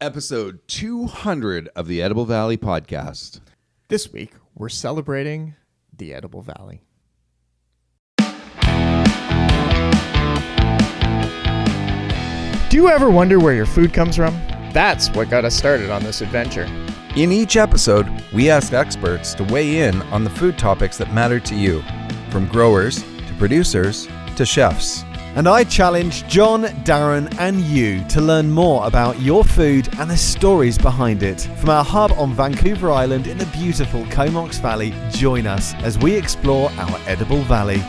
Episode 200 of the Edible Valley podcast. This week, we're celebrating the Edible Valley. Do you ever wonder where your food comes from? That's what got us started on this adventure. In each episode, we ask experts to weigh in on the food topics that matter to you, from growers to producers to chefs. And I challenge John, Darren, and you to learn more about your food and the stories behind it. From our hub on Vancouver Island in the beautiful Comox Valley, join us as we explore our Edible Valley.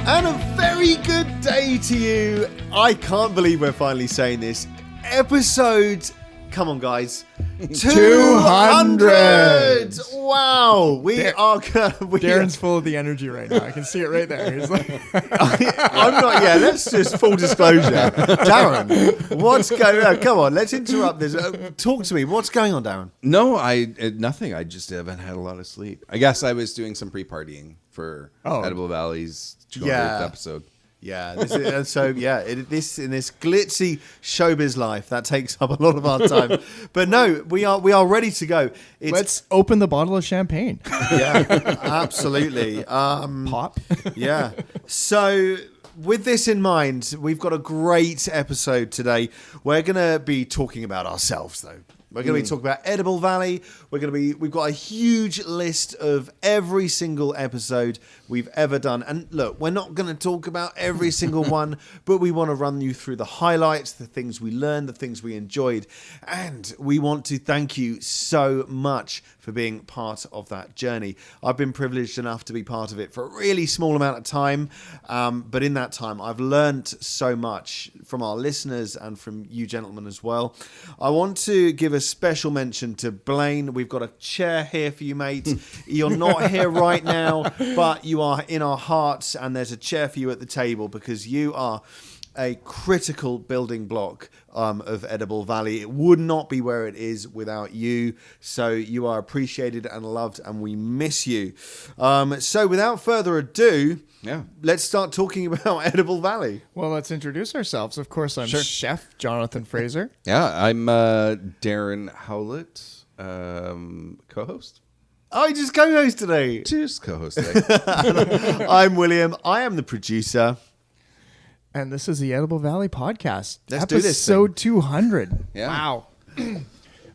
And a very good day to you. I can't believe we're finally saying this. Episode, come on guys, 200! Wow, Darren's full of the energy right now. I can see it right there. He's like, I'm not. Yeah, let's just full disclosure. Darren, what's going on? Come on, let's interrupt this. Talk to me. What's going on, Darren? No, nothing. I just haven't had a lot of sleep. I guess I was doing some pre-partying for Edible Valley's 200th episode. Yeah, this in this glitzy showbiz life that takes up a lot of our time. But no, we are ready to go. let's open the bottle of champagne. Yeah, absolutely. Pop. Yeah. So with this in mind, we've got a great episode today. We're going to be talking about ourselves, though. We're going to be talking about Edible Valley. We've got a huge list of every single episode we've ever done. And look, we're not going to talk about every single one, but we want to run you through the highlights, the things we learned, the things we enjoyed. And we want to thank you so much for being part of that journey. I've been privileged enough to be part of it for a really small amount of time. But in that time, I've learned so much from our listeners and from you gentlemen as well. I want to give a special mention to Blaine. We've got a chair here for you, mate. You're not here right now, but you are in our hearts, and there's a chair for you at the table because you are a critical building block of Edible Valley. It would not be where it is without you. So you are appreciated and loved, and we miss you. So without further ado, let's start talking about Edible Valley. Well, let's introduce ourselves. Of course, I'm Chef Jonathan Fraser. Yeah, I'm Darren Howlett, co-host. Oh, you just co-host today. Just co-host today. I'm William. I am the producer. And this is the Edible Valley podcast. Let's do this Episode 200. Yeah. Wow.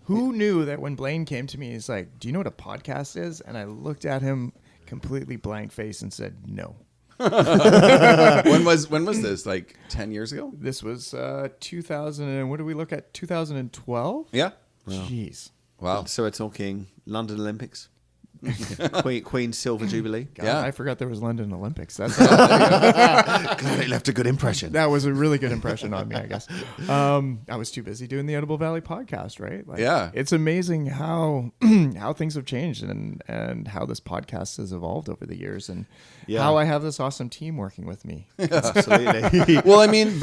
Who knew that when Blaine came to me, he's like, do you know what a podcast is? And I looked at him completely blank face and said, no. When was this? Like 10 years ago? This was 2000. And what did we look at? 2012? Yeah. Jeez. Wow. So we're talking London Olympics. Queen's Silver Jubilee. God, I forgot there was London Olympics. That's Glad it left a good impression. That was a really good impression on me, I guess. I was too busy doing the Edible Valley podcast, right? Like, yeah. It's amazing how things have changed and how this podcast has evolved over the years and how I have this awesome team working with me. Absolutely. Well, I mean,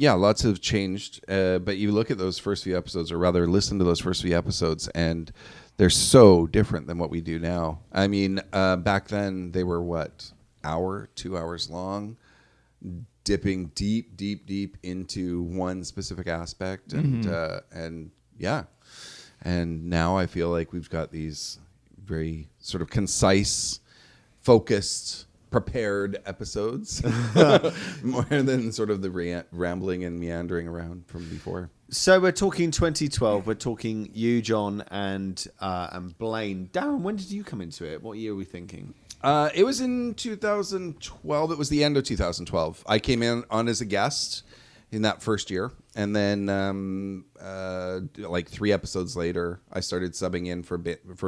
lots have changed, but you look at those first few episodes, or rather listen to those first few episodes, and they're so different than what we do now. I mean, back then they were 2 hours long, dipping deep into one specific aspect, and and now I feel like we've got these very sort of concise, focused, prepared episodes more than sort of the rambling and meandering around from before. So we're talking 2012. We're talking you, John, and Blaine. Darren, when did you come into it? What year are we thinking? It was in 2012. It was the end of 2012. I came in on as a guest in that first year. And then like 3 episodes later, I started subbing in for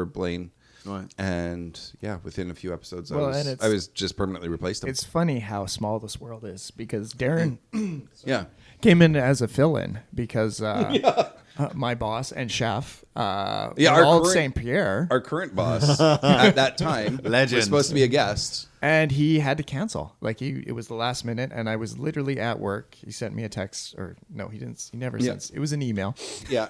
Blaine. Right. And within a few episodes, I was just permanently replaced him. It's funny how small this world is because Darren came in as a fill-in because my boss and chef, all St. Pierre. Our current boss at that time Legend. was supposed to be a guest. And he had to cancel. It was the last minute, and I was literally at work. He sent me a text, or no, he didn't. He never sent. It was an email. Yeah.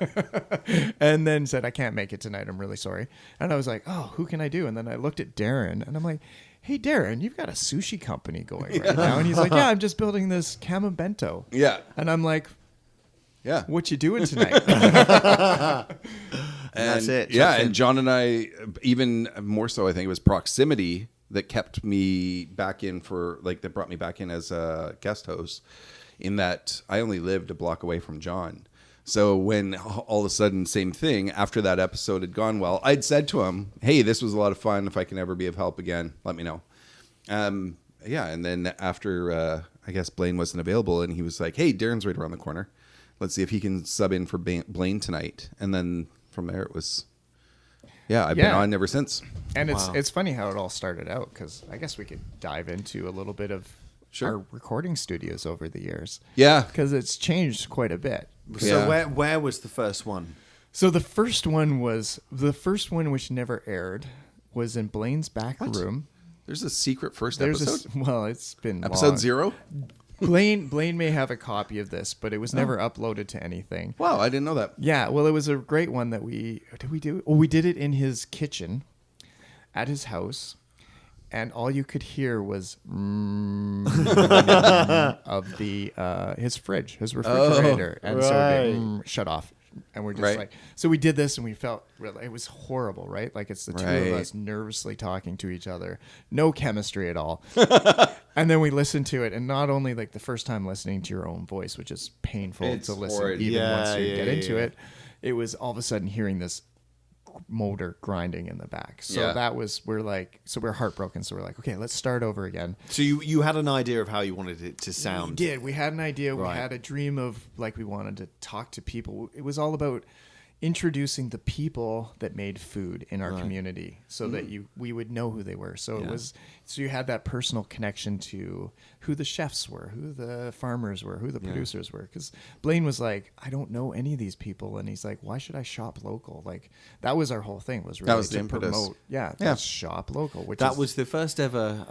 And then said, "I can't make it tonight. I'm really sorry." And I was like, "Oh, who can I do?" And then I looked at Darren, and I'm like, hey, Darren, you've got a sushi company going right now. And he's like, yeah, I'm just building this kamabento. Yeah. And I'm like, Yeah. what you doing tonight? And that's it. Yeah, Chuck's in. and John and I, even more so, I think it was proximity that kept me back in that brought me back in as a guest host, in that I only lived a block away from John. So when all of a sudden, same thing, after that episode had gone well, I'd said to him, hey, this was a lot of fun. If I can ever be of help again, let me know. Yeah, and then after, I guess Blaine wasn't available, and he was like, hey, Darren's right around the corner. Let's see if he can sub in for Blaine tonight. And then from there it was, I've been on ever since. And it's funny how it all started out, because I guess we could dive into a little bit of our recording studios over the years. Yeah. Because it's changed quite a bit. So where was the first one? So the first one which never aired was in Blaine's back room. There's a secret first There's episode? it's been Episode long. 0? Blaine may have a copy of this, but it was never uploaded to anything. Wow, I didn't know that. Yeah, well, it was a great one that we do it? Well, we did it in his kitchen at his house, and all you could hear was of the his fridge, his refrigerator, and so it'd be, shut off. And we're just like, so we did this, and we felt really, it was horrible, right? Like it's the two of us nervously talking to each other, no chemistry at all. And then we listened to it, and not only like the first time listening to your own voice, which is painful to listen, horrid. even once you get into it, it was all of a sudden hearing this motor grinding in the back. So we're heartbroken. So we're like, okay, let's start over again. So you had an idea of how you wanted it to sound. We did. We had an idea. We had a dream of like we wanted to talk to people. It was all about introducing the people that made food in our community, so that we would know who they were. So it was, so you had that personal connection to who the chefs were, who the farmers were, who the producers were. Because Blaine was like, I don't know any of these people, and he's like, why should I shop local? Like that was our whole thing, was really that was the impetus. Promote, shop local. Which that was the first ever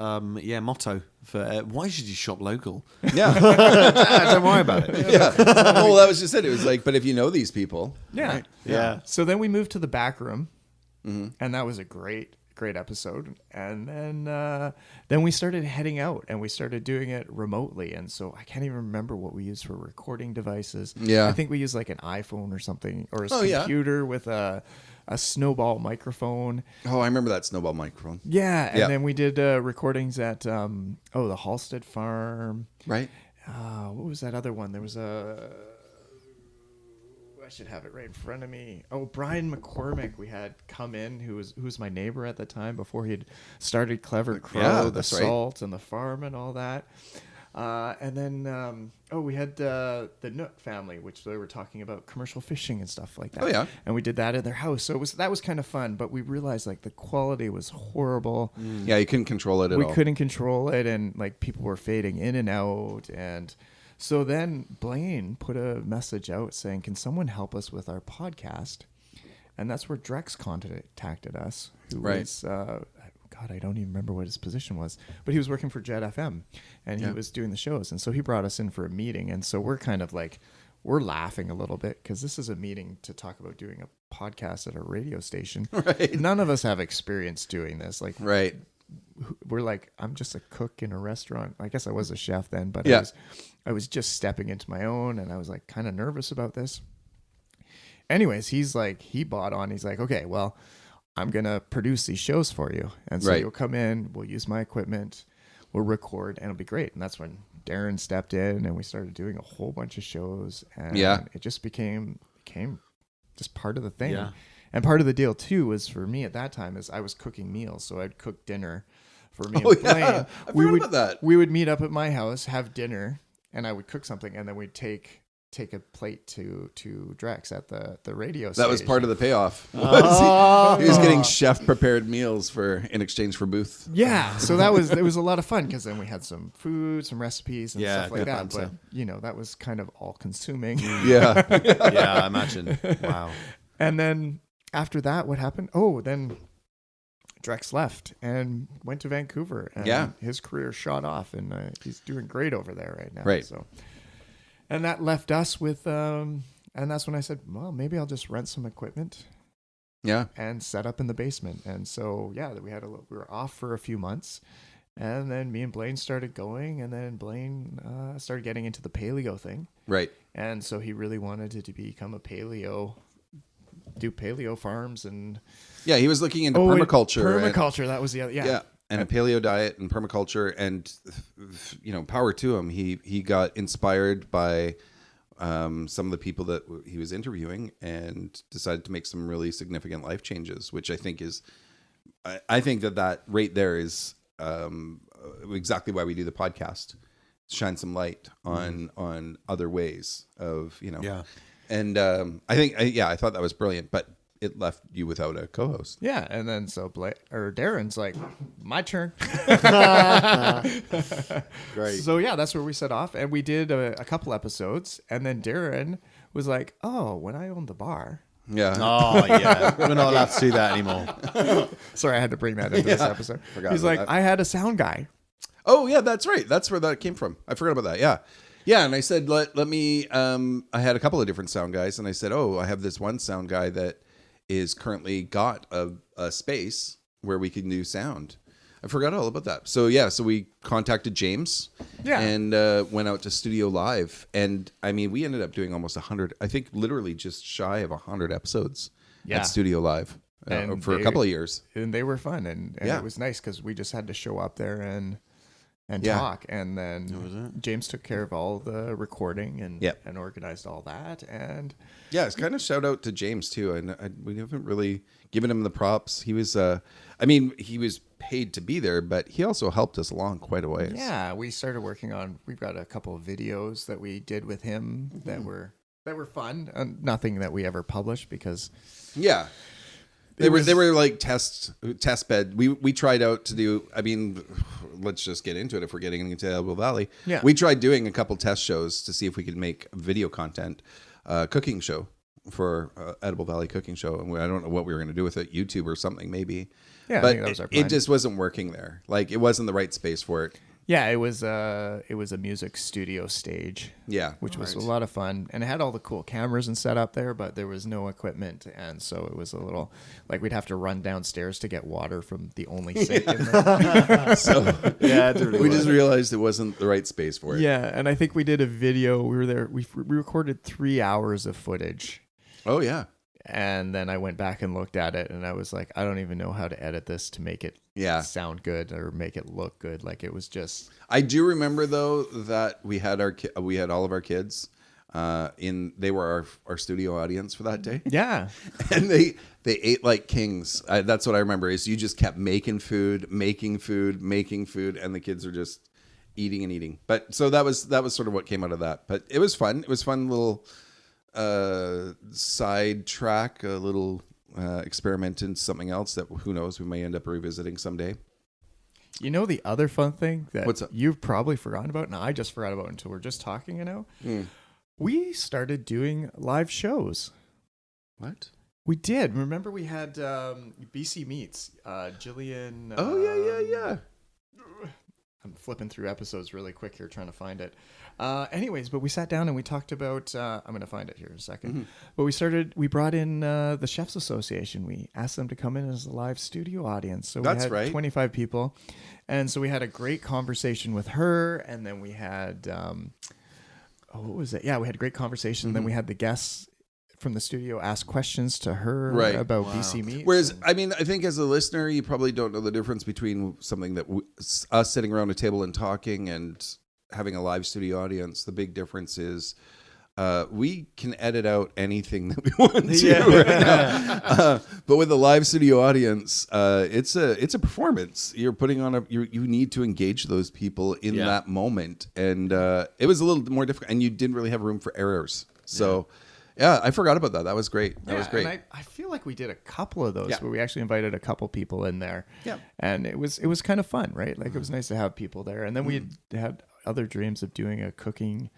motto for why should you shop local? Yeah. Don't worry about it. Yeah. Well, that was just it. It was like, but if you know these people. Yeah. Right? Yeah. So then we moved to the back room, and that was a great episode. And then we started heading out, and we started doing it remotely. And so I can't even remember what we used for recording devices. Yeah. I think we used like an iPhone or something, or a computer with a snowball microphone. Oh, I remember that snowball microphone. Yeah. And then we did recordings at the Halstead Farm. Right. What was that other one? There was I should have it right in front of me. Oh, Brian McCormick, we had come in, who was my neighbor at the time before he'd started Clever Crow, the salt and the farm and all that. And then we had the Nook family, which they were talking about commercial fishing and stuff like that. Oh yeah, and we did that at their house. So that was kind of fun, but we realized like the quality was horrible. Yeah, you couldn't control it at all. We couldn't control it, and like people were fading in and out, and so then Blaine put a message out saying, can someone help us with our podcast? And that's where Drex contacted us, who was, I don't even remember what his position was, but he was working for Jet FM, and he was doing the shows. And so he brought us in for a meeting. And so we're kind of like, we're laughing a little bit, because this is a meeting to talk about doing a podcast at a radio station. Right. None of us have experience doing this. Like, right. We're like, I'm just a cook in a restaurant. I guess I was a chef then, but I was just stepping into my own, and I was like kind of nervous about this. Anyways, he's like, he bought on. He's like, okay, well, I'm going to produce these shows for you. And so you'll come in, we'll use my equipment, we'll record, and it'll be great. And that's when Darren stepped in, and we started doing a whole bunch of shows, and it just became just part of the thing. Yeah. And part of the deal too was, for me at that time, is I was cooking meals. So I'd cook dinner for me and Blaine. I forgot about that. We would meet up at my house, have dinner, and I would cook something, and then we'd take a plate to Drex at the radio station. That was part of the payoff. He was getting chef prepared meals in exchange for booth. Yeah, so it was a lot of fun, because then we had some food, some recipes, and stuff like that. Answer. But that was kind of all consuming. Yeah. Yeah, I imagine. Wow. And then after that, what happened? Oh, then Drex left and went to Vancouver, and his career shot off, and he's doing great over there right now. Right. So, and that left us with, and that's when I said, well, maybe I'll just rent some equipment Yeah. and set up in the basement. And so, yeah, we were off for a few months. And then me and Blaine started going, and then Blaine started getting into the paleo thing. Right. And so he really wanted to become do paleo farms and Yeah, he was looking into permaculture. Permaculture, that was the other. Yeah, and a paleo diet and permaculture, and power to him. He got inspired by some of the people that he was interviewing, and decided to make some really significant life changes, which I think is, I think that right there is exactly why we do the podcast. Shine some light on other ways of Yeah. And I thought that was brilliant, but it left you without a co-host. Yeah, and then so Darren's like, my turn. Great. So yeah, that's where we set off, and we did a couple episodes, and then Darren was like, "Oh, when I owned the bar." Yeah. Oh, yeah. We're not allowed to do that anymore. Sorry, I had to bring that into this episode. He's about like, that. "I had a sound guy." Oh yeah, that's right. That's where that came from. I forgot about that. Yeah. Yeah, and I said, let me. I had a couple of different sound guys, and I said, oh, I have this one sound guy that is currently got a space where we can do sound. I forgot all about that. So yeah, so we contacted James, and went out to Studio Live, and I mean, we ended up doing almost 100. I think literally just shy of 100 episodes at Studio Live for a couple of years, and they were fun, and it was nice because we just had to show up there and talk, and then James took care of all the recording and organized all that, and it's kind of shout out to James too, and we haven't really given him the props. He was, he was paid to be there, but he also helped us along quite a ways. Yeah, we started working on. We've got a couple of videos that we did with him that were fun. Nothing that we ever published because They were like test bed. We tried out to do. I mean, let's just get into it. If we're getting into Edible Valley, we tried doing a couple test shows to see if we could make video content, cooking show for Edible Valley cooking show. And I don't know what we were going to do with it, YouTube or something maybe. Yeah, but I think that was our plan. it just wasn't working there. Like it wasn't the right space for it. Yeah, it was a music studio stage. Yeah, which was a lot of fun, and it had all the cool cameras and set up there, but there was no equipment, and so it was a little like we'd have to run downstairs to get water from the only sink in there. So we just realized it wasn't the right space for it. Yeah, and I think we did a video. We were there. We recorded 3 hours of footage. Oh yeah. And then I went back and looked at it, and I was like, I don't even know how to edit this to make it sound good or make it look good. Like it was just. I do remember though that we had all of our kids they were our studio audience for that day. Yeah, and they ate like kings. That's what I remember. Is you just kept making food, and the kids are just eating and eating. But so that was sort of what came out of that. But it was fun. It was fun little. Side track, a little experiment in something else that who knows we may end up revisiting someday. You know the other fun thing that What's up? You've probably forgotten about, and I just forgot about until we're just talking. We started doing live shows. What? We did. Remember we had BC Meets, Jillian. Oh yeah. I'm flipping through episodes really quick here trying to find it. Anyways, but we sat down and we talked about, I'm going to find it here in a second. But we brought in the Chefs Association. We asked them to come in as a live studio audience. So we had 25 people. And so we had a great conversation with her. And then we had, what was it? Yeah, we had a great conversation. And then we had the guests from the studio ask questions to her about BC Meats. Whereas, I mean, I think as a listener, you probably don't know the difference between something that us sitting around a table and talking and having a live studio audience. The big difference is we can edit out anything that we want to right now. But with a live studio audience, it's a performance. You're putting on you need to engage those people in that moment. And it was a little more difficult, and you didn't really have room for errors. So yeah, I forgot about that. That was great. That was great. And I feel like we did a couple of those where we actually invited a couple people in there. Yeah. And it was kind of fun, right? Like it was nice to have people there. And then we had other dreams of doing a cooking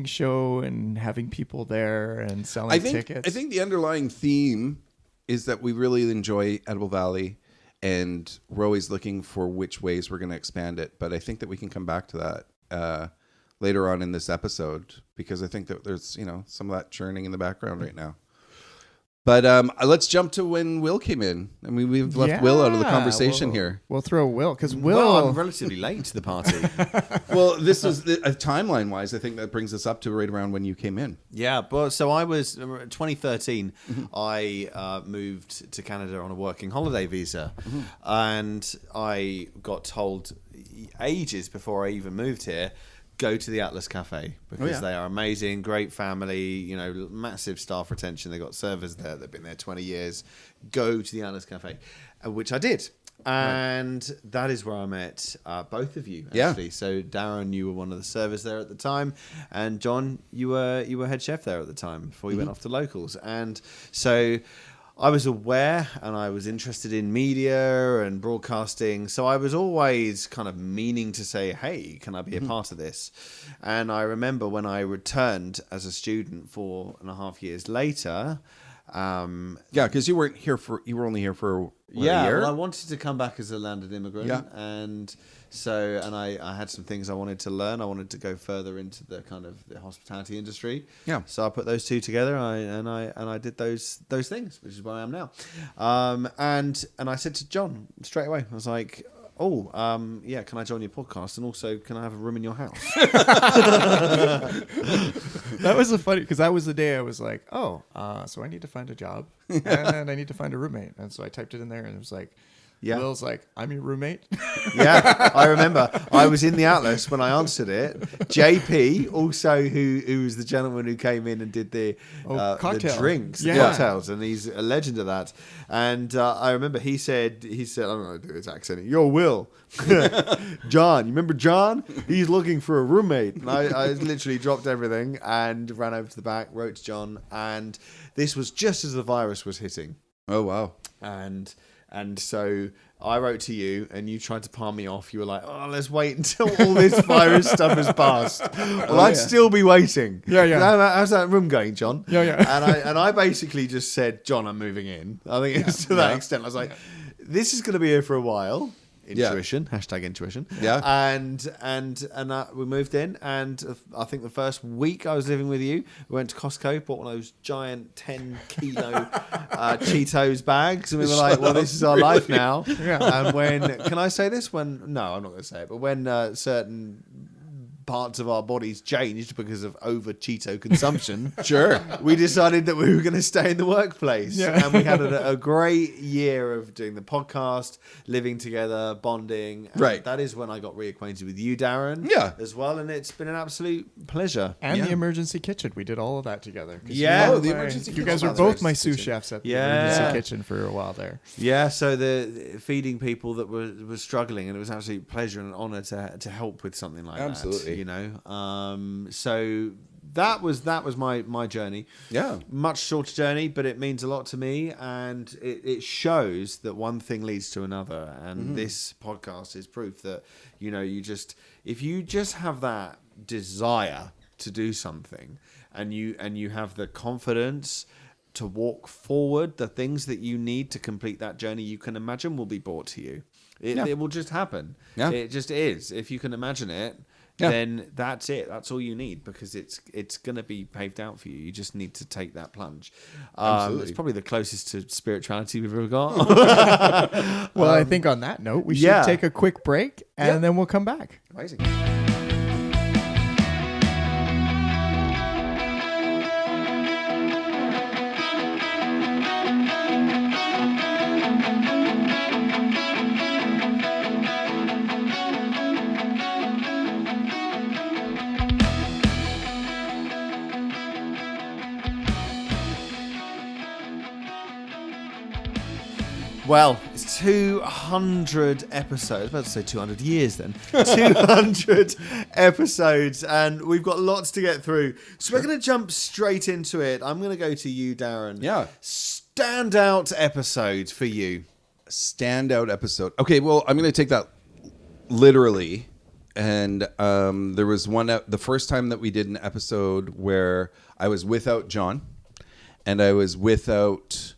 show and having people there and selling tickets. I think the underlying theme is that we really enjoy Edible Valley, and we're always looking for which ways we're going to expand it. But I think that we can come back to that later on in this episode, because I think that there's some of that churning in the background right now. But let's jump to when Will came in. I mean, we've left Will out of the conversation here. We'll throw Will because Will. Well, I'm relatively late to the party. Well, this is timeline-wise, I think that brings us up to right around when you came in. Yeah, but so I was 2013. I moved to Canada on a working holiday visa, and I got told ages before I even moved here, go to the Atlas Cafe because they are amazing, great family, massive staff retention. They got servers there that've been there 20 years. Go to the Atlas Cafe, which I did. And that is where I met both of you, actually. Yeah. So Darren, you were one of the servers there at the time, and John, you were head chef there at the time before you went off to locals. And so I was aware and I was interested in media and broadcasting. So I was always kind of meaning to say, hey, can I be a part of this? And I remember when I returned as a student 4.5 years later. Because you were only here for a year. Well, I wanted to come back as a landed immigrant. Yeah. And so, I had some things I wanted to learn. I wanted to go further into the kind of the hospitality industry. Yeah. So I put those two together, and I did those things, which is where I am now. And I said to John straight away, I was like, can I join your podcast? And also, can I have a room in your house? That was funny, because that was the day I was like, so I need to find a job and I need to find a roommate. And so I typed it in there and it was like, Will's like, I'm your roommate. Yeah, I remember. I was in the Atlas when I answered it. JP, also who was the gentleman who came in and did the drinks, cocktails, and he's a legend of that. And I remember he said, I don't know how to do his accent. Yo, Will, John, you remember John? He's looking for a roommate. And I literally dropped everything and ran over to the back, wrote to John, and this was just as the virus was hitting. Oh wow! And so I wrote to you, and you tried to palm me off. You were like, let's wait until all this virus stuff has passed. Well, I'd still be waiting. Yeah. How's that room going, John? Yeah. And I basically just said, John, I'm moving in. I think it's to that extent. I was like, this is going to be here for a while. Intuition, hashtag intuition. Yeah. And we moved in, and I think the first week I was living with you, we went to Costco, bought one of those giant 10-kilo Cheetos bags, and we were like, well, this is our life now. Yeah. And can I say this? No, I'm not going to say it, but when certain parts of our bodies changed because of over Cheeto consumption. Sure. We decided that we were going to stay in the workplace. Yeah. And we had a great year of doing the podcast, living together, bonding. And right. That is when I got reacquainted with you, Darren. As well. And it's been an absolute pleasure. And the emergency kitchen. We did all of that together. Yeah. The emergency kitchen. You guys were both my sous chefs at the emergency kitchen for a while there. Yeah. So the feeding people that were struggling, and it was an absolute pleasure and an honor to help with something like that. Absolutely. So that was my journey. Yeah, much shorter journey, but it means a lot to me, and it shows that one thing leads to another. And this podcast is proof that if you just have that desire to do something, and you have the confidence to walk forward, the things that you need to complete that journey, you can imagine will be brought to you. It will just happen. Yeah. It just is. If you can imagine it. Yeah. Then that's it. That's all you need, because it's going to be paved out for you. You just need to take that plunge. It's probably the closest to spirituality we've ever got. Well, I think on that note, we should take a quick break, and then we'll come back. Amazing. Well, it's 200 episodes. I was about to say 200 years then. 200 episodes, and we've got lots to get through. So we're going to jump straight into it. I'm going to go to you, Darren. Yeah. Standout episode for you. Standout episode. Okay, well, I'm going to take that literally. And there was one, the first time that we did an episode where I was without John, and I was without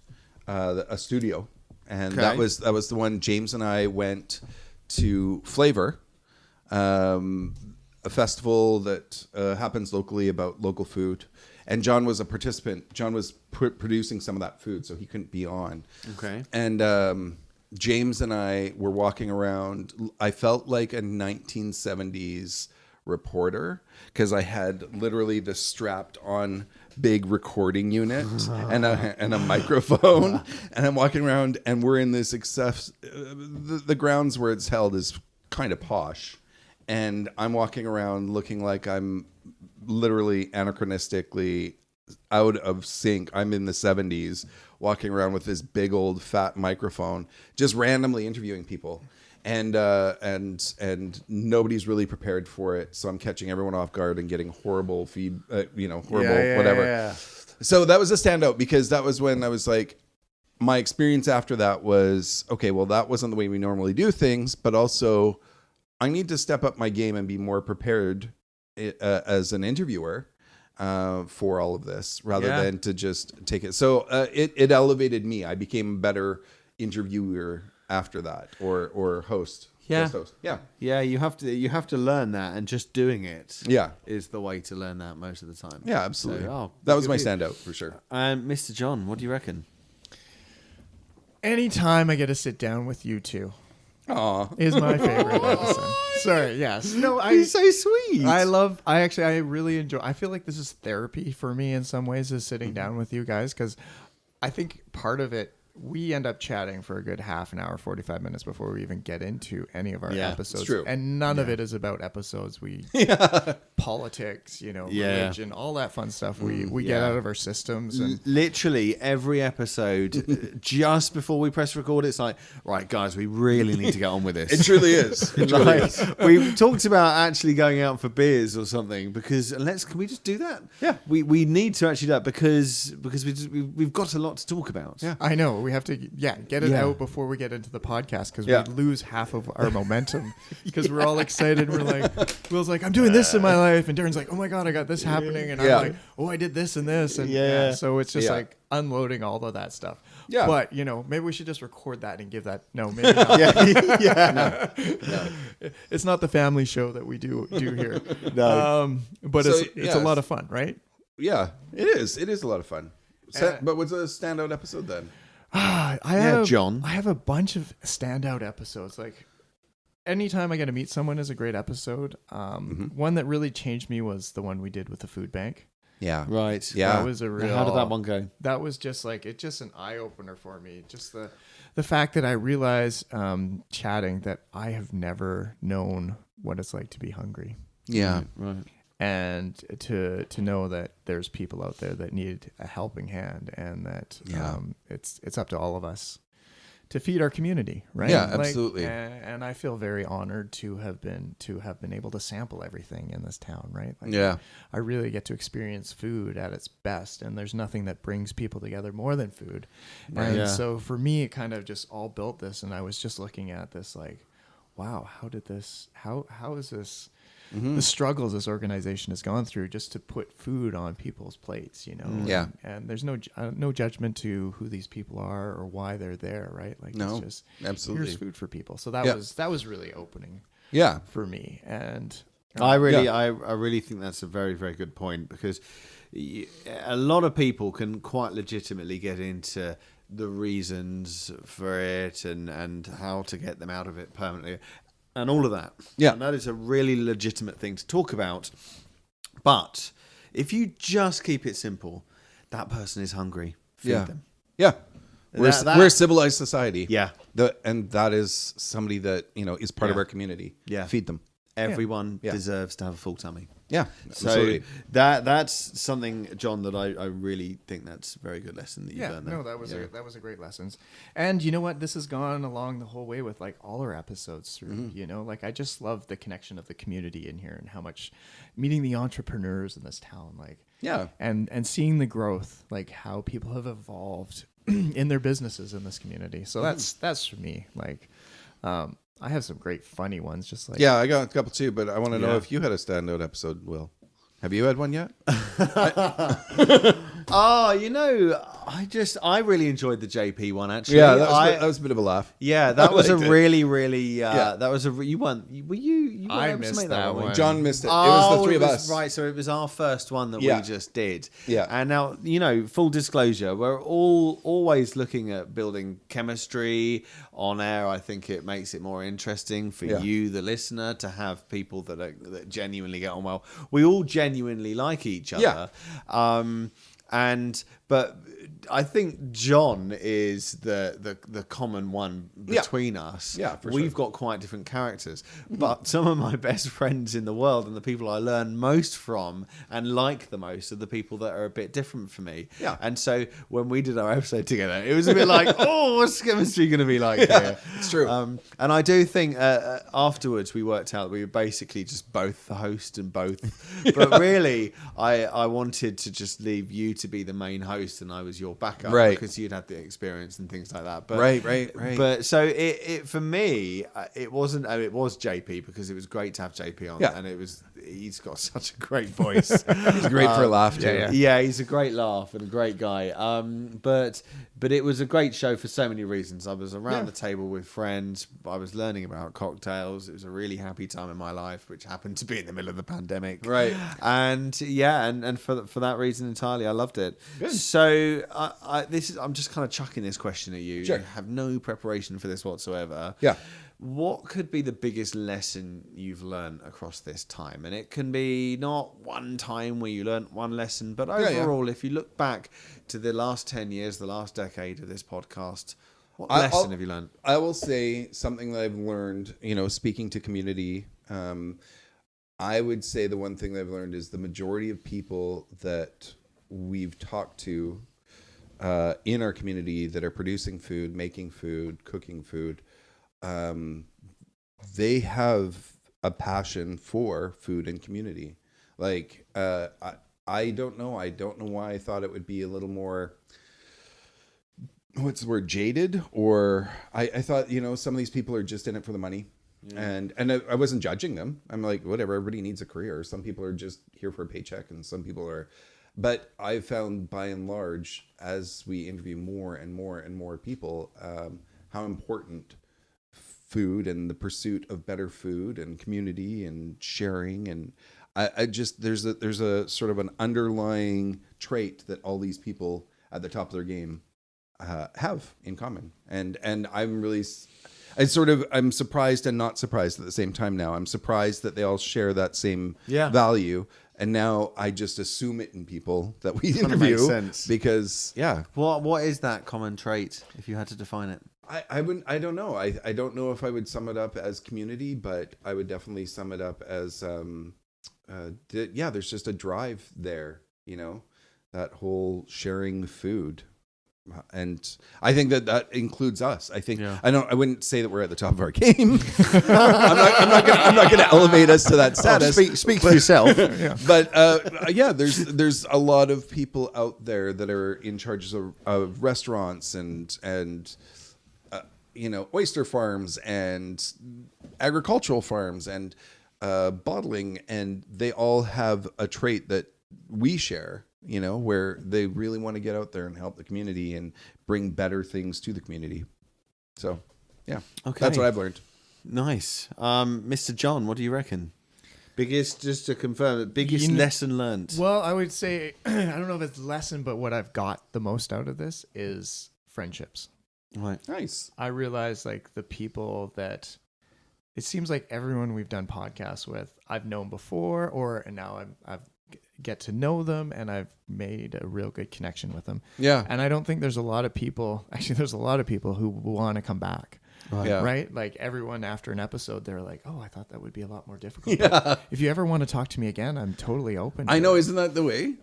a studio. And that was the one James and I went to Flavor. a festival that happens locally about local food. And John was a participant. John was producing some of that food, so he couldn't be on. Okay. And James and I were walking around. I felt like a 1970s reporter because I had literally this strapped on big recording unit and a microphone, and I'm walking around, and we're in this the grounds where it's held is kind of posh, and I'm walking around looking like I'm literally anachronistically out of sync. I'm in the 70s walking around with this big old fat microphone, just randomly interviewing people. And nobody's really prepared for it. So I'm catching everyone off guard and getting horrible whatever. Yeah. So that was a standout because that was when I was like, my experience after that was, okay, well, that wasn't the way we normally do things, but also I need to step up my game and be more prepared as an interviewer for all of this rather than to just take it. So it elevated me. I became a better interviewer after that, or host. Yeah. Guest host. Yeah. Yeah, you have to learn that, and just doing it is the way to learn that most of the time. Yeah, absolutely. So, that was my standout for sure. And Mr. John, what do you reckon? Anytime I get to sit down with you two Aw. is my favorite episode. Sorry, yes. No, He's so sweet. I really enjoy. I feel like this is therapy for me in some ways, is sitting down with you guys, because I think part of it, we end up chatting for a good half an hour, 45 minutes before we even get into any of our episodes. It's true. And none of it is about episodes. Politics, religion, all that fun stuff we get out of our systems. And literally every episode, just before we press record, it's like, right, guys, we really need to get on with this. It truly is. It truly is. We've talked about actually going out for beers or something, because can we just do that? Yeah. We need to actually do that because we've got a lot to talk about. Yeah, I know. We have to get it out before we get into the podcast, because we lose half of our momentum because we're all excited. We're like, Will's like, I'm doing this in my life, and Darren's like, oh my god, I got this happening, and I'm like, oh, I did this and this, and so it's just like unloading all of that stuff. Yeah, but maybe we should just record that and give that. No, maybe not. It's not the family show that we do here. No, but so, it's a lot of fun, right? Yeah, it is. It is a lot of fun. But what's a standout episode then? John. I have a bunch of standout episodes. Like, anytime I get to meet someone is a great episode. One that really changed me was the one we did with the food bank. Yeah. Right. Yeah. That was a real. How did that one go? That was just an eye opener for me. Just the fact that I realized chatting that I have never known what it's like to be hungry. Yeah. Right. And to know that there's people out there that need a helping hand, and that it's up to all of us to feed our community, right? Yeah, absolutely. And I feel very honored to have been able to sample everything in this town, right? I really get to experience food at its best, and there's nothing that brings people together more than food. Right. And so for me, it kind of just all built this, and I was just looking at this like, wow, how is this? The struggles this organization has gone through just to put food on people's plates, and there's no judgment to who these people are or why they're there, right? Like, it's just absolutely, here's food for people. So that was really opening, for me. And I really think that's a very, very good point, because a lot of people can quite legitimately get into the reasons for it and how to get them out of it permanently. And all of that. Yeah. And that is a really legitimate thing to talk about. But if you just keep it simple, that person is hungry. Feed them. Yeah. We're a civilized society. Yeah. And that is somebody that, is part of our community. Yeah. Feed them. Everyone deserves to have a full tummy. Yeah. So absolutely. that's something, John, that I really think that's a very good lesson that you've learned there. No, that was a great lesson. And you know what? This has gone along the whole way with like all our episodes through, like I just love the connection of the community in here, and how much meeting the entrepreneurs in this town, like, and seeing the growth, like how people have evolved in their businesses in this community. So that's for me, like, I have some great funny ones, just like... Yeah, I got a couple too, but I want to know if you had a standout episode, Will. Have you had one yet? Oh, I really enjoyed the JP one actually. Yeah, that was a bit of a laugh. Yeah, that was a liked it. really. Yeah. That was you weren't. You weren't I able to missed make that one. one. John missed it. It Oh, was the three of us. Right, so it was our first one that Yeah. we just did. Yeah. And now, full disclosure, we're always looking at building chemistry on air. I think it makes it more interesting for Yeah. you, the listener, to have people that genuinely get on well. We all genuinely like each other. But I think John is the common one between us. Yeah, for We've sure. got quite different characters. But some of my best friends in the world and the people I learn most from and like the most are the people that are a bit different from me. Yeah. And so when we did our episode together, it was a bit like, oh, what's chemistry going to be like here? It's true. And I do think afterwards we worked out we were basically just both the host and both. But really, I wanted to just leave you to be the main host and I was your backup, Right. because you'd had the experience and things like that. But, Right. But so it for me, it wasn't. It was JP because it was great to have JP on, Yeah. and he's got such a great voice. He's great for a laugh too. yeah. He's a great laugh and a great guy. But it was a great show for so many reasons. I was around the table with friends. I was learning about cocktails. It was a really happy time in my life, which happened to be in the middle of the pandemic. Right. And and for that reason entirely, I loved it. Good. So I'm just kind of chucking this question at you. Sure. You have no preparation for this whatsoever. Yeah. What could be the biggest lesson you've learned across this time? And it can be not one time where you learnt one lesson, but overall, if you look back to the last 10 years, the last decade of this podcast, what lesson have you learned? I will say something that I've learned, speaking to community. I would say the one thing that I've learned is the majority of people that we've talked to in our community that are producing food, making food, cooking food, they have a passion for food and community. Like, I don't know. I don't know why I thought it would be a little more, what's the word, jaded? Or I thought, some of these people are just in it for the money. Yeah. And I wasn't judging them. I'm like, whatever, everybody needs a career. Some people are just here for a paycheck and some people are, but I've found by and large, as we interview more and more and more people, how important food and the pursuit of better food and community and sharing. And I just, there's a sort of an underlying trait that all these people at the top of their game have in common. And I'm really, I'm surprised and not surprised at the same time now. I'm surprised that they all share that same value. And now I just assume it in people that we interview. Makes sense. Because, What is that common trait, if you had to define it? I don't know. I don't know if I would sum it up as community, but I would definitely sum it up as, there's just a drive there, that whole sharing food. And I think that includes us. I think I wouldn't say that we're at the top of our game. I'm not gonna elevate us to that status. Speak for yourself. But there's a lot of people out there that are in charge of restaurants and oyster farms and agricultural farms and bottling, and they all have a trait that we share. Where they really want to get out there and help the community and bring better things to the community. So, that's what I've learned. Nice. Mr. John, what do you reckon? Just to confirm, biggest lesson learned? Well, I would say, I don't know if it's lesson, but what I've got the most out of this is friendships. Right. Nice. I realize the people that it seems like everyone we've done podcasts with, I've known before, and now I've get to know them and I've made a real good connection with them. Yeah. And I don't think there's a lot of people who want to come back. Right? Like everyone after an episode, they're like, oh, I thought that would be a lot more difficult. But if you ever want to talk to me again, I'm totally open to I know, it. isn't that the way?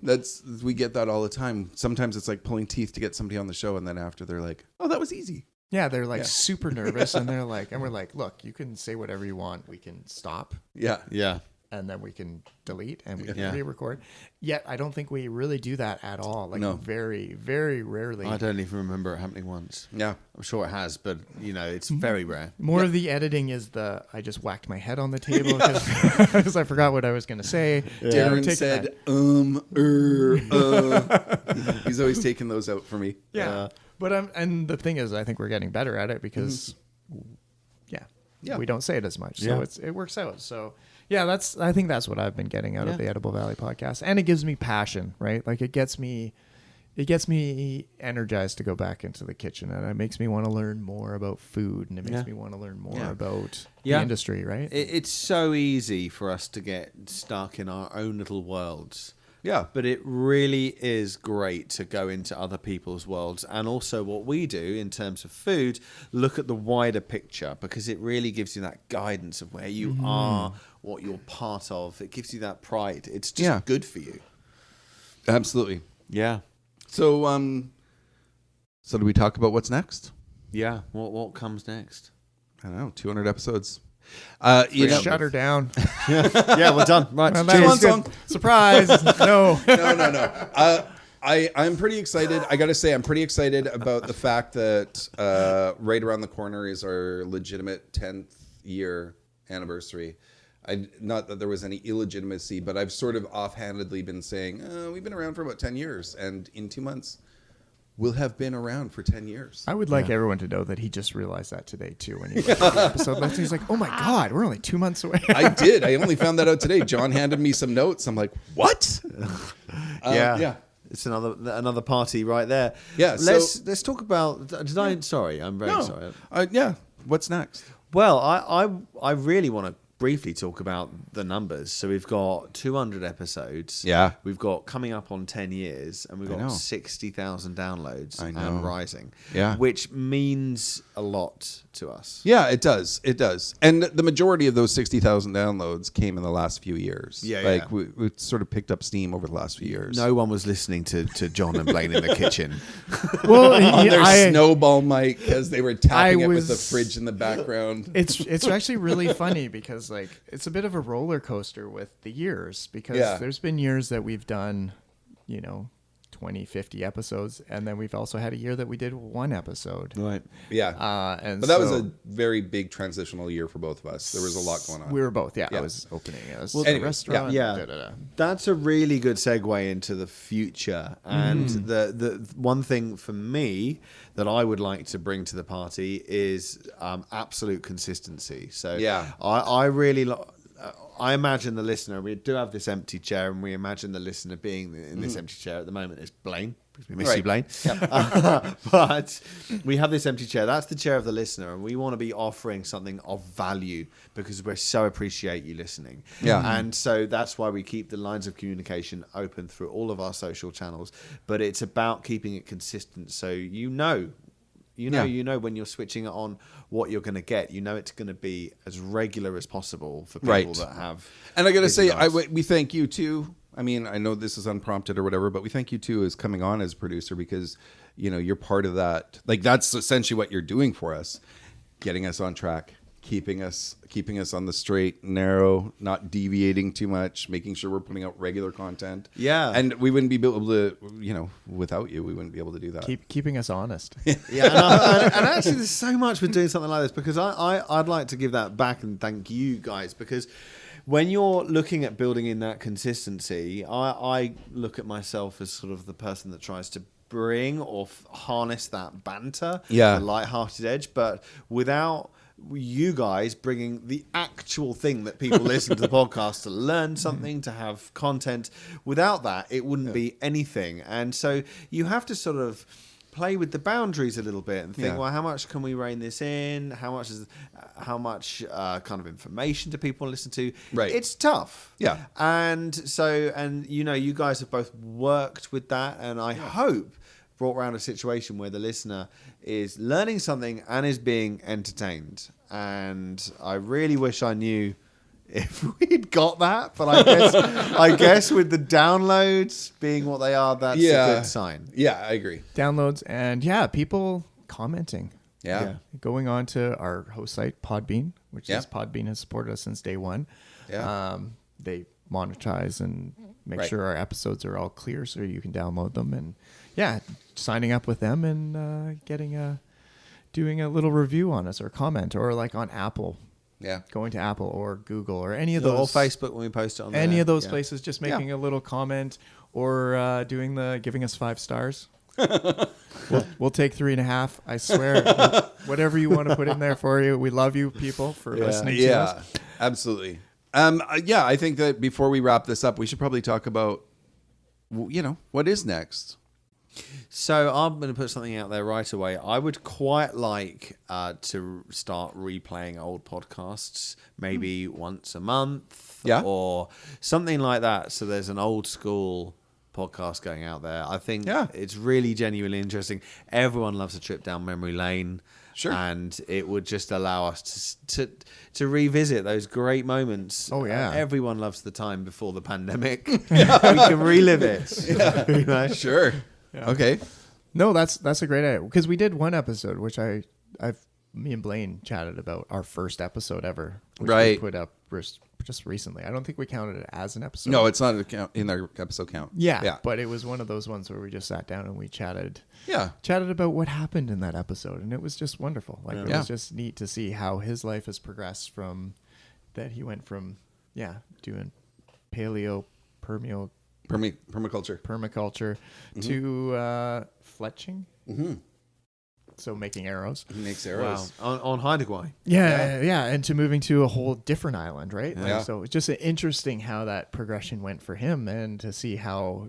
We get that all the time. Sometimes it's like pulling teeth to get somebody on the show, and then after they're like, oh, that was easy. Yeah, they're super nervous and we're like, look, you can say whatever you want. We can stop. Yeah. Yeah. and then we can delete and we can Yeah. re-record. Yet I don't think we really do that at all. Like No. very, very rarely. I don't even remember it happening once. Yeah. I'm sure it has, but it's very rare. More of the editing is I just whacked my head on the table because I forgot what I was going to say. Darren Taking said, that. He's always taking those out for me. Yeah. But and the thing is, I think we're getting better at it because, Yeah. we don't say it as much, Yeah. so it works out. So yeah, I think that's what I've been getting out of the Edible Valley podcast, and it gives me passion, right? Like it gets me energized to go back into the kitchen, and it makes me want to learn more about food, and it makes me want to learn more about the industry, right? It's so easy for us to get stuck in our own little worlds. Yeah. But it really is great to go into other people's worlds, and also what we do in terms of food, look at the wider picture, because it really gives you that guidance of where you are, what you're part of. It gives you that pride. It's just good for you. Absolutely. Yeah. So, so do we talk about what's next? Yeah. What comes next? I don't know, 200 episodes. Shut her down. Yeah, we're done. Right. Well, Cheers. that was good. Surprise! No. No. I'm pretty excited. I got to say, I'm pretty excited about the fact that right around the corner is our legitimate 10th year anniversary. Not that there was any illegitimacy, but I've sort of offhandedly been saying, we've been around for about 10 years. And in 2 months, we'll have been around for 10 years. I would like everyone to know that he just realized that today, too, when he went to the episode. Last, he's like, oh, my God, we're only 2 months away. I did. I only found that out today. John handed me some notes. I'm like, what? Yeah. It's another party right there. Yeah, Let's talk about. Sorry, I'm very sorry. Yeah. What's next? Well, I really want to briefly talk about the numbers. So we've got 200 episodes. Yeah. We've got coming up on 10 years, and we've I know. got 60,000 downloads I know. and rising. Yeah. Which means a lot to us. Yeah, it does. It does. And the majority of those 60,000 downloads came in the last few years. Yeah. We sort of picked up steam over the last few years. No one was listening to John and Blaine in the kitchen. Well, On their snowball mic as they were tapping it with the was- fridge in the background. It's actually really funny because like it's a bit of a roller coaster with the years because there's been years that we've done, 20, 50 episodes, and then we've also had a year that we did 1 episode. Right. Yeah. And But that was a very big transitional year for both of us. There was a lot going on. we were both, I Yeah. was opening a anyway, restaurant. Yeah. da-da-da. That's a really good segue into the future. And the one thing for me that I would like to bring to the party is absolute consistency. So Yeah. I really I imagine the listener, we do have this empty chair, and we imagine the listener being in this empty chair at the moment is Blaine. Because we miss you, Blaine. But we have this empty chair. That's the chair of the listener, and we want to be offering something of value because we so appreciate you listening. Yeah. And so that's why we keep the lines of communication open through all of our social channels. But it's about keeping it consistent, so you know when you're switching it on what you're going to get. You know it's going to be as regular as possible for people that have. And I got to busy say, lives. we thank you too. I mean, I know this is unprompted or whatever, but we thank you too as coming on as producer because, you're part of that. Like that's essentially what you're doing for us, getting us on track, keeping us on the straight and narrow, not deviating too much, making sure we're putting out regular content. Yeah. And we wouldn't be able to, without you, we wouldn't be able to do that. Keeping us honest. Yeah, and actually, there's so much with doing something like this because I'd like to give that back and thank you guys because when you're looking at building in that consistency, I look at myself as sort of the person that tries to bring or harness that banter, the lighthearted edge, but without you guys bringing the actual thing that people listen to the podcast to learn something, to have content. Without that, it wouldn't be anything. And so you have to sort of play with the boundaries a little bit and think, well, how much can we rein this in? How much kind of information do people listen to? Right. It's tough. Yeah. And you guys have both worked with that, and I hope brought around a situation where the listener is learning something and is being entertained. And I really wish I knew if we'd got that, but I guess with the downloads being what they are, that's a good sign. Yeah, I agree. Downloads and people commenting. Yeah. Going on to our host site, Podbean, which is Podbean has supported us since day one. Yeah. they monetize and make Right. sure our episodes are all clear so you can download them. And yeah, signing up with them and doing a little review on us or comment, or like on Apple, Yeah. going to Apple or Google or any of Or those Facebook when we post it on any there. of those Yeah. places, just making a little comment or giving us 5 stars. we'll take 3.5. I swear. Whatever you want to put in there for you. We love you people for listening to us. Yeah, absolutely. Yeah, I think that before we wrap this up, we should probably talk about, what is next. So I'm going to put something out there right away. I would quite like to start replaying old podcasts, maybe once a month, Yeah. or something like that. So there's an old school podcast going out there. I think it's really genuinely interesting. Everyone loves a trip down memory lane. Sure. And it would just allow us to revisit those great moments. Oh, yeah. Everyone loves the time before the pandemic. We can relive it. You know? Sure. Okay. No, that's a great idea, because we did one episode which me and Blaine chatted about, our first episode ever, which Right. we put up just recently. I don't think we counted it as an episode. No, it's not in our episode count. Yeah, but it was one of those ones where we just sat down and we chatted Yeah. about what happened in that episode, and it was just wonderful. Like it Yeah. was just neat to see how his life has progressed from that. He went from doing paleo, Permaculture. permaculture to fletching. Mm-hmm. So making arrows. He makes Wow. arrows. On Hideaway. Yeah, and to moving to a whole different island, right? Like, Yeah. so it's just interesting how that progression went for him, and to see how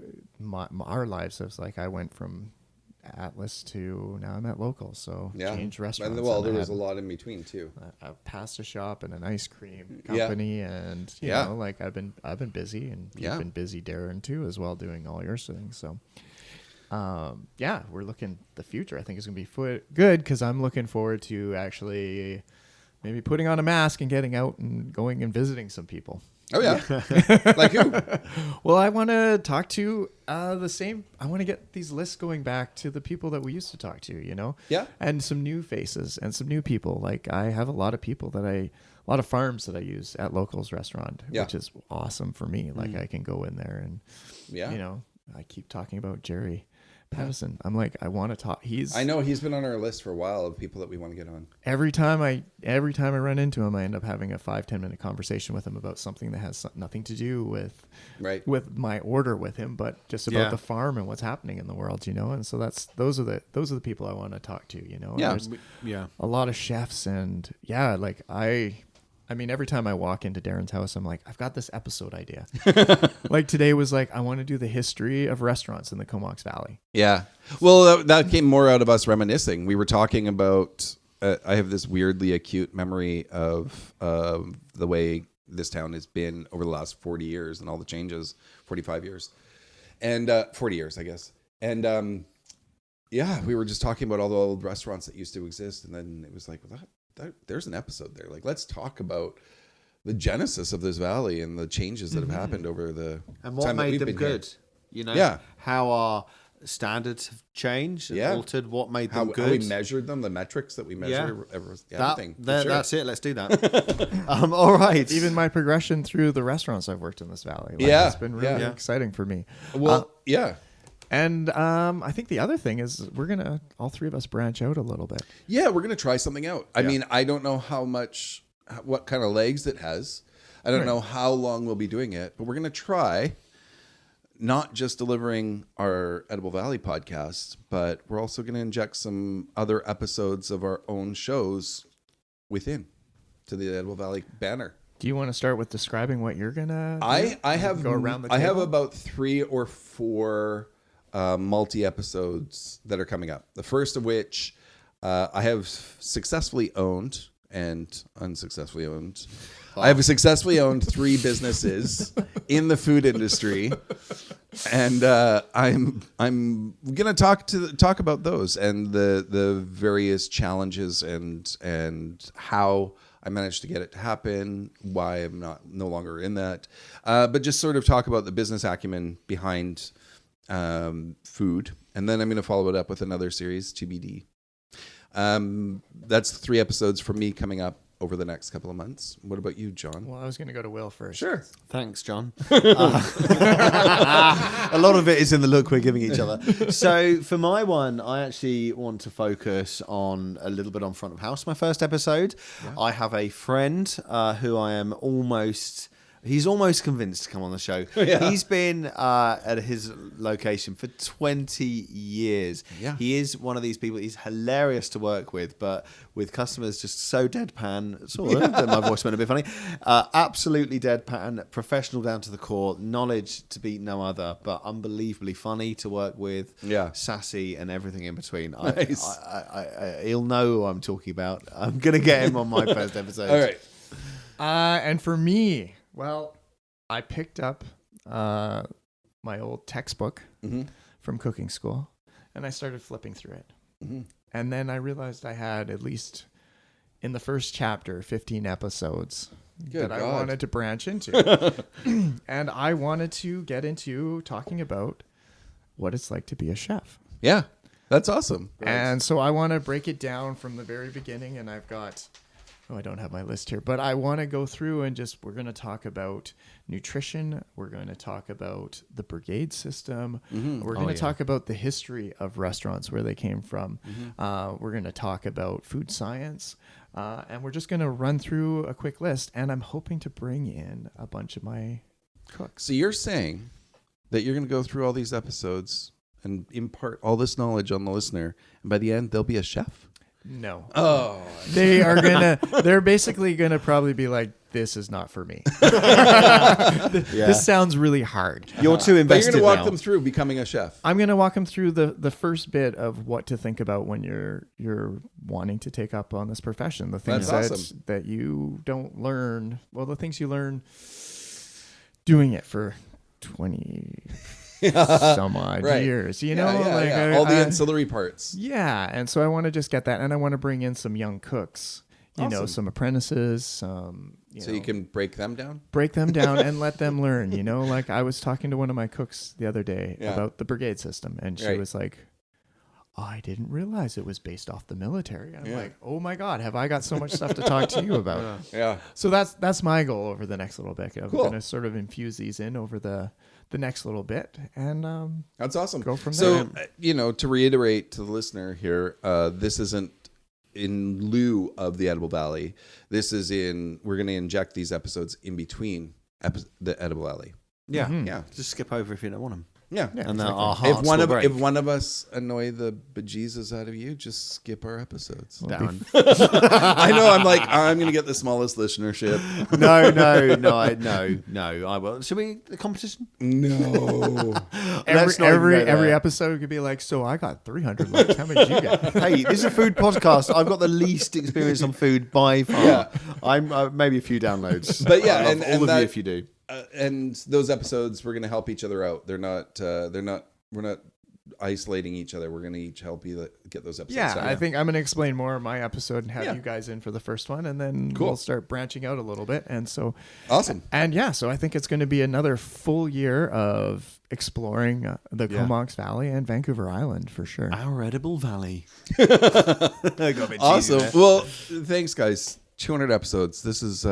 our lives was like. I went from Atlas to now I'm at Local, so Yeah. changed restaurants. And there and I was a had lot in between too. a pasta shop and an ice cream Yeah. company, and you Yeah. know, like I've been busy, and Yeah. you've been busy, Darren, too, as well, doing all your things. So we're looking the future. I think is gonna be good, because I'm looking forward to actually maybe putting on a mask and getting out and going and visiting some people. Oh yeah. Like who? Well, I want to talk to I want to get these lists going back to the people that we used to talk to, you know? Yeah. And some new faces and some new people. Like I have a lot of people a lot of farms that I use at Local's restaurant, Yeah. which is awesome for me. Like I can go in there and, Yeah. you know, I keep talking about Jerry Pattison. I'm like, I want to talk. I know he's been on our list for a while of people that we want to get on. Every time I run into him, I end up having a 5-10 minute conversation with him about something that has nothing to do with my order with him, but just about the farm and what's happening in the world, you know. And so those are the people I want to talk to, you know. And Yeah. there's a lot of chefs, and like I mean, every time I walk into Darren's house, I'm like, I've got this episode idea. Like today was like, I want to do the history of restaurants in the Comox Valley. Yeah. Well, that came more out of us reminiscing. We were talking about, I have this weirdly acute memory of the way this town has been over the last 40 years and all the changes, 45 years. And 40 years, I guess. And we were just talking about all the old restaurants that used to exist. And then it was like, well, there's an episode there. Like, let's talk about the genesis of this valley and the changes that have happened over the And what time that made we've them been good. here. You know? Yeah. How our standards have changed and altered. What made them good. How we measured them, the metrics that we measure, everything. For sure. That's it. Let's do that. All right. Even my progression through the restaurants I've worked in this valley. Yeah. It's been really exciting for me. Well, And I think the other thing is we're going to, all three of us, branch out a little bit. Yeah, we're going to try something out. I mean, I don't know what kind of legs it has. I don't know how long we'll be doing it, but we're going to try not just delivering our Edible Valley podcast, but we're also going to inject some other episodes of our own shows within to the Edible Valley banner. Do you want to start with describing what you're going to I have go around the table? I have about 3 or 4 multi-episodes that are coming up. The first of which I have successfully owned and unsuccessfully owned. I have successfully owned 3 businesses in the food industry, and I'm gonna talk about those and the various challenges and how I managed to get it to happen, why I'm no longer in that, but just sort of talk about the business acumen behind food, and then I'm going to follow it up with another series, TBD. That's 3 episodes from me coming up over the next couple of months. What about you, John? Well, I was going to go to Will first. Sure. Thanks, John. A lot of it is in the look we're giving each other. So for my one, I actually want to focus on a little bit on front of house. My first episode, I have a friend who I am almost... He's almost convinced to come on the show. Yeah. He's been at his location for 20 years. Yeah. He is one of these people. He's hilarious to work with, but with customers just so deadpan. Sort of. My voice went a bit funny. Absolutely deadpan, professional down to the core, knowledge to beat no other, but unbelievably funny to work with. Yeah. Sassy and everything in between. Nice. He'll know who I'm talking about. I'm going to get him on my first episode. All right. And for me, well, I picked up my old textbook from cooking school, and I started flipping through it. Mm-hmm. And then I realized I had, at least in the first chapter, 15 episodes that I wanted to branch into. And I wanted to get into talking about what it's like to be a chef. Yeah, that's awesome. And so I want to break it down from the very beginning, and I've got... I don't have my list here, but I want to go through and we're going to talk about nutrition. We're going to talk about the brigade system. Mm-hmm. We're going to talk about the history of restaurants, where they came from. Mm-hmm. We're going to talk about food science. And we're just going to run through a quick list. And I'm hoping to bring in a bunch of my cooks. So you're saying that you're going to go through all these episodes and impart all this knowledge on the listener, and by the end, they'll be a chef? No. Oh. They're basically gonna probably be like, this is not for me. This sounds really hard. You're too invested. But you're gonna walk now. them through becoming a chef. I'm gonna walk them through the first bit of what to think about when you're wanting to take up on this profession. The things that you don't learn. Well, the things you learn doing it for 20 some odd years, you know, all the ancillary parts. Yeah, and so I want to just get that, and I want to bring in some young cooks, you know, some apprentices, some. You can break them down and let them learn. You know, like I was talking to one of my cooks the other day about the brigade system, and she was like, oh, I didn't realize it was based off the military. And I'm like, oh my God, have I got so much stuff to talk to you about? Yeah. So that's my goal over the next little bit. I'm going to sort of infuse these in over the next little bit, and that's awesome. Go from there. So, to reiterate to the listener here, this isn't in lieu of the Edible Valley. This is we're going to inject these episodes in between the Edible Valley. Yeah. Mm-hmm. Yeah. Just skip over if you don't want them. Yeah. And our hearts if one of us annoy the bejesus out of you, just skip our episodes. Down. I know. I'm like, I'm going to get the smallest listenership. No. I will. Should we the competition? No. every episode could be like, so I got 300 likes. How many did you get? Hey, this is a food podcast. I've got the least experience on food by far. Yeah. I'm maybe a few downloads. But yeah, and all of you if you do. And those episodes, we're going to help each other out. We're not isolating each other. We're going to each help you get those episodes out. I think I'm going to explain more of my episode and have you guys in for the first one, and then we'll start branching out a little bit. And so awesome. And so I think it's going to be another full year of exploring the Comox Valley and Vancouver Island for sure. Our Edible Valley. Awesome. Well, thanks guys. 200 episodes. This is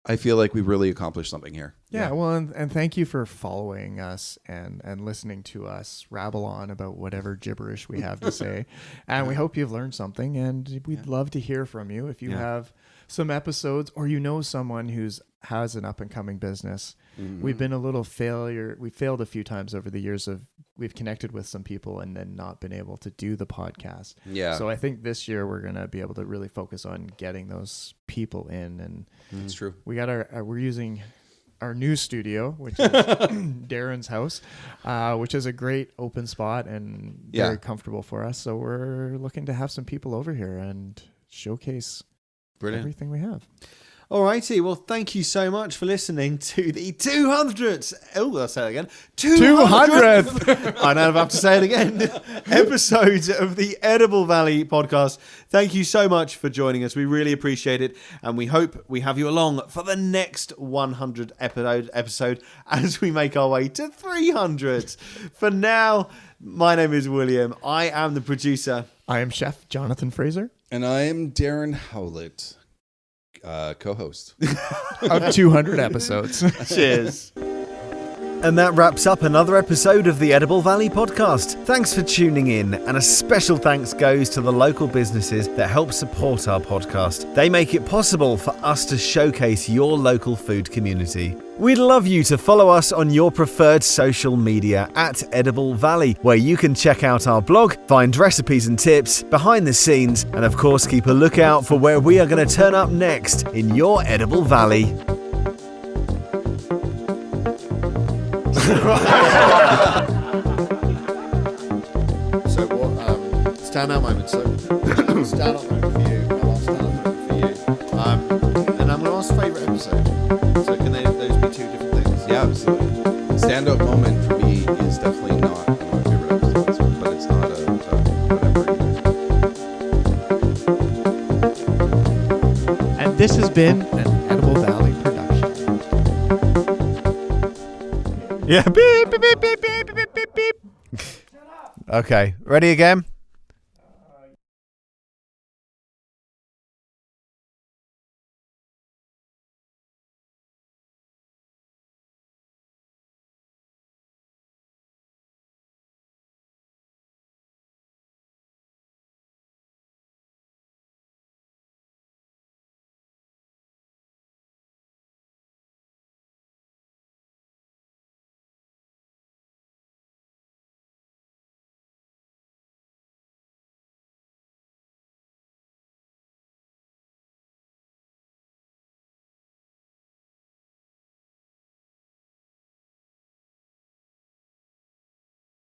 I feel like we've really accomplished something here. Yeah, well, and thank you for following us and listening to us rabble on about whatever gibberish we have to say. And we hope you've learned something, and we'd love to hear from you. If you have some episodes, or you know someone has an up-and-coming business. Mm-hmm. We've been a little failure. We failed a few times over the years we've connected with some people and then not been able to do the podcast. Yeah. So I think this year we're going to be able to really focus on getting those people in. And that's true. We got we're using our new studio, which is Darren's house, which is a great open spot and very comfortable for us. So we're looking to have some people over here and showcase everything we have. All righty. Well, thank you so much for listening to the 200th. Oh, I'll say it again. 200th. I now have to say it again. Episode of the Edible Valley podcast. Thank you so much for joining us. We really appreciate it. And we hope we have you along for the next 100 episode as we make our way to 300. For now, my name is William. I am the producer. I am Chef Jonathan Fraser. And I am Darren Howlett. co-host. Of 200 episodes. Cheers. And that wraps up another episode of the Edible Valley podcast. Thanks for tuning in, and a special thanks goes to the local businesses that help support our podcast. They make it possible for us to showcase your local food community. We'd love you to follow us on your preferred social media at Edible Valley, where you can check out our blog, find recipes and tips, behind the scenes, and of course keep a lookout for where we are going to turn up next in your Edible Valley. So what standout moment, standout moment for you, my last standout moment for you, and I'm going to ask favourite episode, so can those be two different things? Yeah, absolutely. Standout moment for me is definitely not one of my favorite episodes, but it's not a whatever either. And this has been an Edible Valley production. Yeah, beep, beep, beep, beep, beep, beep, beep, beep. Okay, ready again?